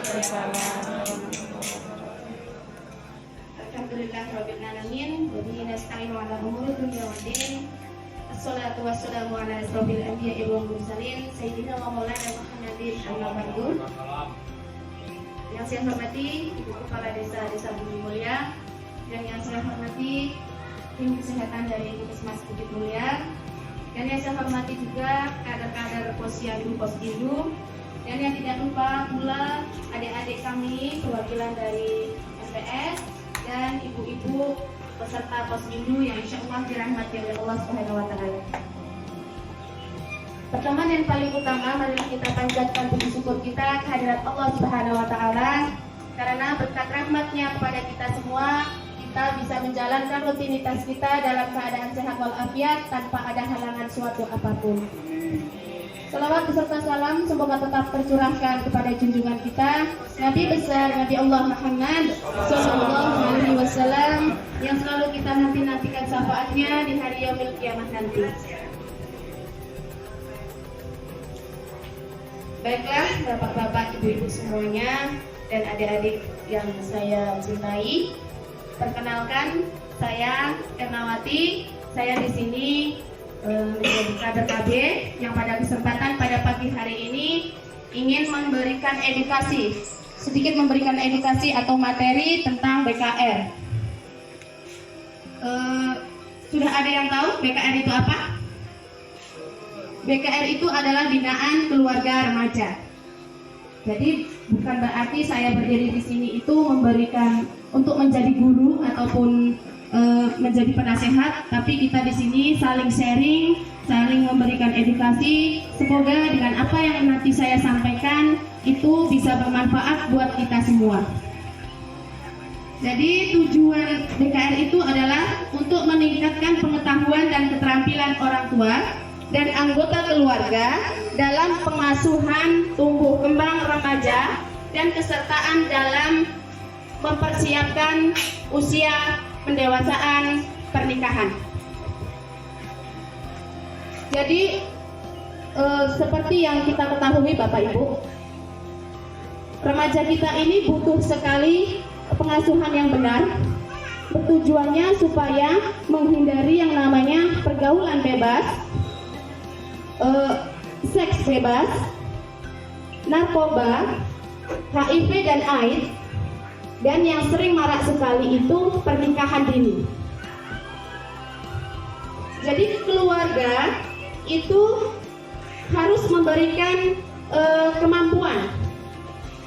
Alhamdulillahirabbil alamin. Wa bihi nasta'inu 'ala umuri dunya waddin. Assalatu wassalamu 'ala asyrofil anbiya'i wal mursalin sayyidina wa maulana Muhammadin amma ba'du. Yang saya hormati Ibu Kepala Desa Bumi Mulya, dan yang saya hormati tim kesehatan dari Puskesmas Bukit Mulia, dan yang saya hormati juga kader-kader Posyandu, Posyandu, dan yang tidak lupa pula adik-adik kami perwakilan dari SPS dan ibu-ibu peserta Posyandu yang insya Allah dirahmati oleh Allah Subhanahu Wa Taala. Pertama dan paling utama, marilah kita panjatkan puji syukur kita kehadirat Allah Subhanahu Wa Taala, karena berkat rahmatnya kepada kita semua, kita bisa menjalankan rutinitas kita dalam keadaan sehat walafiat tanpa ada halangan suatu apapun. Salawat beserta salam semoga tetap tercurahkan kepada junjungan kita Nabi besar Nabi Allah Muhammad Sallallahu Alaihi Wasallam yang selalu kita nanti-nantikan syafaatnya di hari yaumil kiamah nanti. Baiklah bapak-bapak, ibu-ibu semuanya, dan adik-adik yang saya cintai, perkenalkan saya Ernawati. Saya di sini menjadi kader KB yang pada kesempatan pada pagi hari ini ingin memberikan sedikit memberikan edukasi atau materi tentang BKR. Sudah ada yang tahu BKR itu apa? BKR itu adalah binaan keluarga remaja. Jadi bukan berarti saya berdiri di sini itu memberikan untuk menjadi guru ataupun menjadi penasehat, tapi kita di sini saling sharing, saling memberikan edukasi. Semoga dengan apa yang nanti saya sampaikan itu bisa bermanfaat buat kita semua. Jadi tujuan BKR itu adalah untuk meningkatkan pengetahuan dan keterampilan orang tua dan anggota keluarga dalam pengasuhan tumbuh kembang remaja dan kesertaan dalam mempersiapkan usia pendewasaan pernikahan. Jadi seperti yang kita ketahui Bapak Ibu, remaja kita ini butuh sekali pengasuhan yang benar. Tujuannya supaya menghindari yang namanya pergaulan bebas, seks bebas, narkoba, HIV dan AIDS, dan yang sering marak sekali itu pernikahan dini. Jadi keluarga itu harus memberikan kemampuan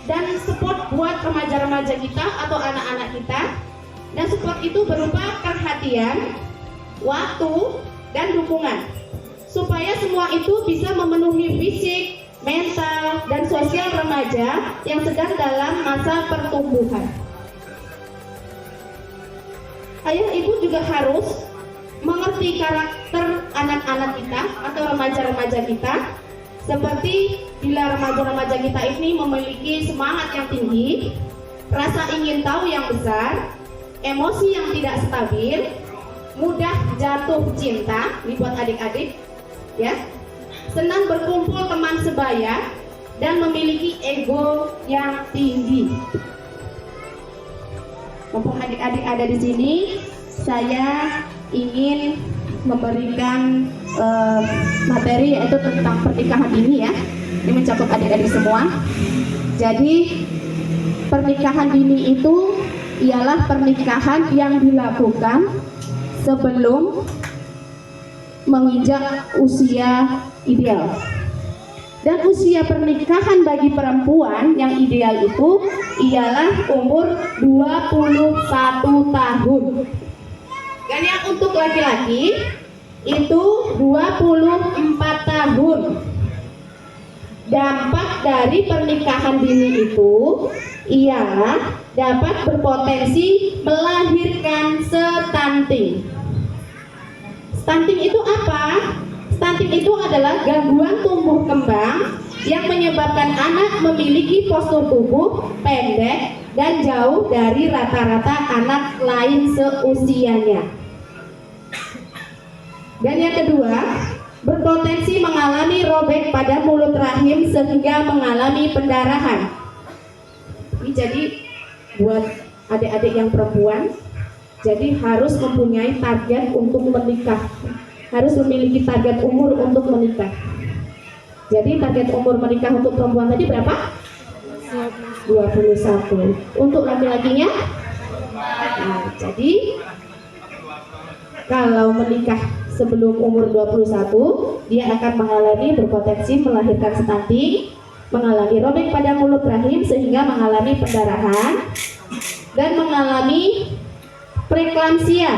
dan support buat remaja-remaja kita atau anak-anak kita, dan support itu berupa perhatian, waktu, dan dukungan, supaya semua itu bisa memenuhi fisik, mental, dan sosial remaja yang sedang dalam masa pertumbuhan. Ayah ibu juga harus mengerti karakter anak-anak kita atau remaja-remaja kita, seperti bila remaja-remaja kita ini memiliki semangat yang tinggi, rasa ingin tahu yang besar, emosi yang tidak stabil, mudah jatuh cinta, ini buat adik-adik, ya, senang berkumpul teman sebaya, dan memiliki ego yang tinggi. Mumpung adik-adik ada di sini, saya ingin memberikan materi yaitu tentang pernikahan dini ya. Ini mencakup adik-adik semua. Jadi pernikahan dini itu ialah pernikahan yang dilakukan sebelum menginjak usia ideal. Dan usia pernikahan bagi perempuan yang ideal itu ialah umur 21 tahun. Dan yang untuk laki-laki itu 24 tahun. Dampak dari pernikahan dini itu ialah dapat berpotensi melahirkan stunting. Stunting itu apa? Stunting itu adalah gangguan tumbuh kembang yang menyebabkan anak memiliki postur tubuh pendek dan jauh dari rata-rata anak lain seusianya. Dan yang kedua, berpotensi mengalami robek pada mulut rahim sehingga mengalami pendarahan. Jadi buat adik-adik yang perempuan, jadi harus mempunyai target untuk menikah, harus memiliki target umur untuk menikah. Jadi target umur menikah untuk perempuan tadi berapa? 21. Untuk laki-lakinya? Nah, jadi kalau menikah sebelum umur 21, dia akan mengalami berpotensi melahirkan stunting, mengalami robek pada mulut rahim sehingga mengalami pendarahan, dan mengalami preeklamsia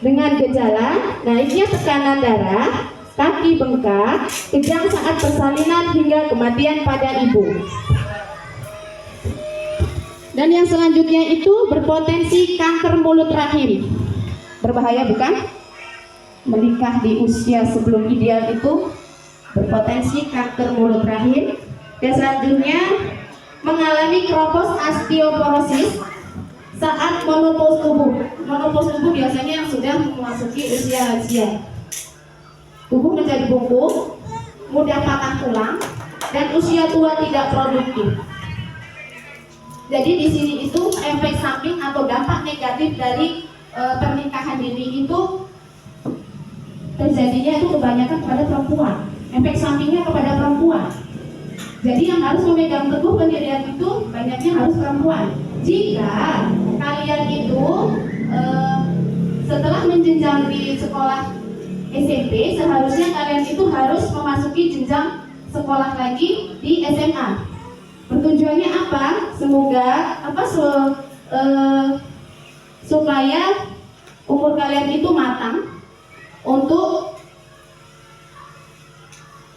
dengan gejala naiknya tekanan darah, kaki bengkak, kejang saat persalinan hingga kematian pada ibu. Dan yang selanjutnya itu berpotensi kanker mulut rahim. Berbahaya bukan? Menikah di usia sebelum ideal itu berpotensi kanker mulut rahim. Dan selanjutnya mengalami kropos osteoporosis saat menopause tubuh. Menopause tubuh biasanya yang sudah memasuki usia lansia. Tubuh menjadi bungkuk, mudah patah tulang, dan usia tua tidak produktif. Jadi di sini itu efek samping atau dampak negatif dari pernikahan dini itu terjadinya itu kebanyakan kepada perempuan. Efek sampingnya kepada perempuan. Jadi yang harus memegang teguh pendirian itu banyaknya harus perempuan. Jika kalian itu setelah menjenjang di sekolah SMP, seharusnya kalian itu harus memasuki jenjang sekolah lagi di SMA. Bertujuannya apa? Semoga supaya umur kalian itu matang untuk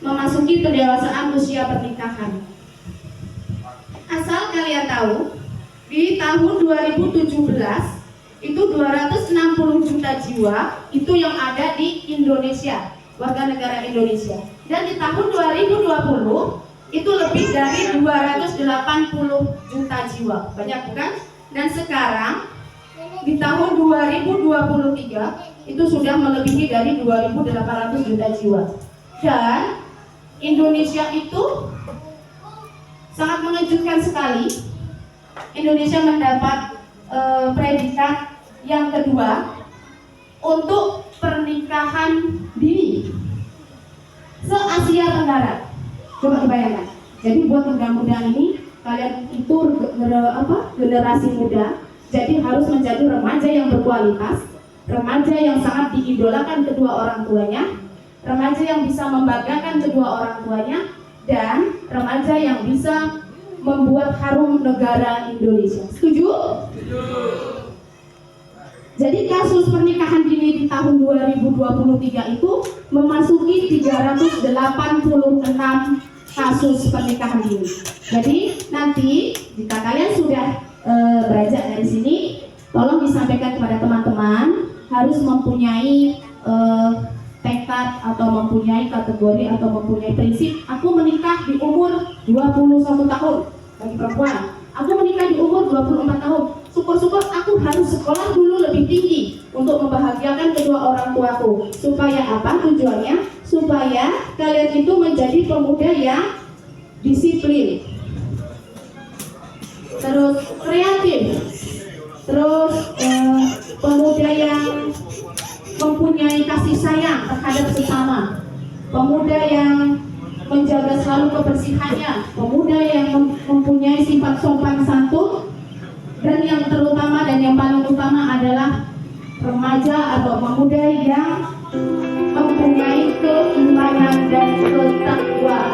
memasuki pendewasaan usia pernikahan. Asal kalian tahu, di tahun 2017 itu 260 juta jiwa itu yang ada di Indonesia, warga negara Indonesia. Dan di tahun 2020 itu lebih dari 280 juta jiwa. Banyak bukan? Dan sekarang di tahun 2023 itu sudah melebihi dari 2.800 juta jiwa. Dan Indonesia itu sangat mengejutkan sekali. Indonesia mendapat predikat yang kedua untuk pernikahan dini se-Asia Tenggara. Coba dibayangkan. Jadi buat muda-muda ini, kalian itu generasi muda, jadi harus menjadi remaja yang berkualitas, remaja yang sangat diidolakan kedua orang tuanya, remaja yang bisa membanggakan kedua orang tuanya, dan remaja yang bisa membuat harum negara Indonesia. Setuju? Setuju. Jadi kasus pernikahan dini di tahun 2023 itu memasuki 386 kasus pernikahan dini. Jadi nanti jika kalian sudah beranjak dari sini, tolong disampaikan kepada teman-teman harus mempunyai tekad atau mempunyai kategori atau mempunyai prinsip. Aku menikah di umur 21 tahun bagi perempuan. Aku menikah di umur 24 tahun. Syukur-syukur aku harus sekolah dulu lebih tinggi untuk membahagiakan kedua orang tuaku. Supaya apa tujuannya? Supaya kalian itu menjadi pemuda yang disiplin, terus kreatif, terus pemuda yang mempunyai kasih sayang terhadap sesama, pemuda yang menjaga selalu kebersihannya, pemuda yang mempunyai sifat sopan santun, dan yang terutama dan yang paling utama adalah remaja atau pemuda yang mempunyai keimanan dan ketakwaan.